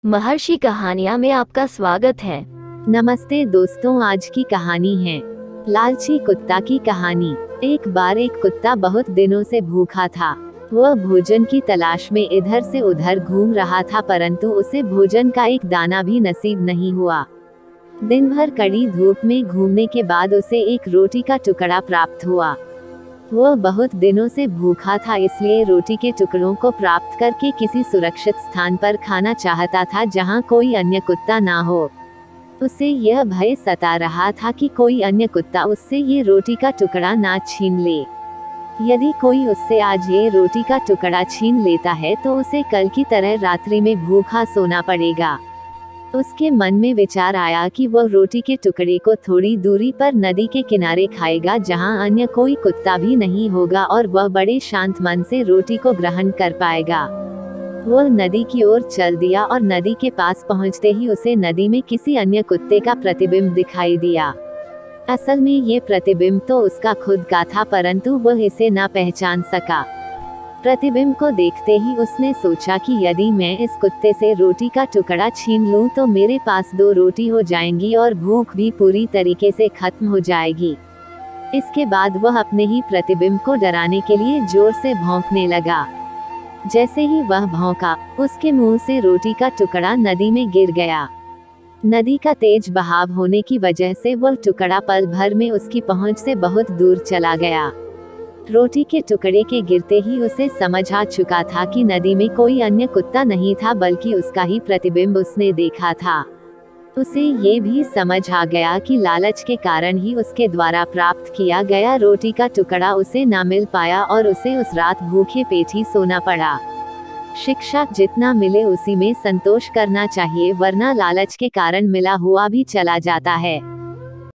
महर्षि कहानियाँ में आपका स्वागत है। नमस्ते दोस्तों, आज की कहानी है लालची कुत्ता की कहानी। एक बार एक कुत्ता बहुत दिनों से भूखा था। वह भोजन की तलाश में इधर से उधर घूम रहा था, परंतु उसे भोजन का एक दाना भी नसीब नहीं हुआ। दिन भर कड़ी धूप में घूमने के बाद उसे एक रोटी का टुकड़ा प्राप्त हुआ। वह बहुत दिनों से भूखा था, इसलिए रोटी के टुकड़ों को प्राप्त करके किसी सुरक्षित स्थान पर खाना चाहता था जहां कोई अन्य कुत्ता ना हो। उसे यह भय सता रहा था कि कोई अन्य कुत्ता उससे ये रोटी का टुकड़ा ना छीन ले। यदि कोई उससे आज ये रोटी का टुकड़ा छीन लेता है तो उसे कल की तरह रात्रि में भूखा सोना पड़ेगा। उसके मन में विचार आया कि वह रोटी के टुकड़े को थोड़ी दूरी पर नदी के किनारे खाएगा, जहां अन्य कोई कुत्ता भी नहीं होगा और वह बड़े शांत मन से रोटी को ग्रहण कर पाएगा। वह नदी की ओर चल दिया और नदी के पास पहुंचते ही उसे नदी में किसी अन्य कुत्ते का प्रतिबिंब दिखाई दिया। असल में ये प्रतिबिंब तो उसका खुद का था, परंतु वह इसे न पहचान सका। प्रतिबिंब को देखते ही उसने सोचा कि यदि मैं इस कुत्ते से रोटी का टुकड़ा छीन लूं तो मेरे पास 2 रोटी हो जाएंगी और भूख भी पूरी तरीके से खत्म हो जाएगी। इसके बाद वह अपने ही प्रतिबिंब को डराने के लिए जोर से भौंकने लगा। जैसे ही वह भौंका, उसके मुंह से रोटी का टुकड़ा नदी में गिर गया। नदी का तेज बहाव होने की वजह से वह टुकड़ा पल भर में उसकी पहुंच से बहुत दूर चला गया। रोटी के टुकड़े के गिरते ही उसे समझ आ चुका था कि नदी में कोई अन्य कुत्ता नहीं था, बल्कि उसका ही प्रतिबिंब उसने देखा था। उसे ये भी समझ आ गया कि लालच के कारण ही उसके द्वारा प्राप्त किया गया रोटी का टुकड़ा उसे न मिल पाया और उसे उस रात भूखे पेट ही सोना पड़ा। शिक्षा, जितना मिले उसी में संतोष करना चाहिए, वरना लालच के कारण मिला हुआ भी चला जाता है।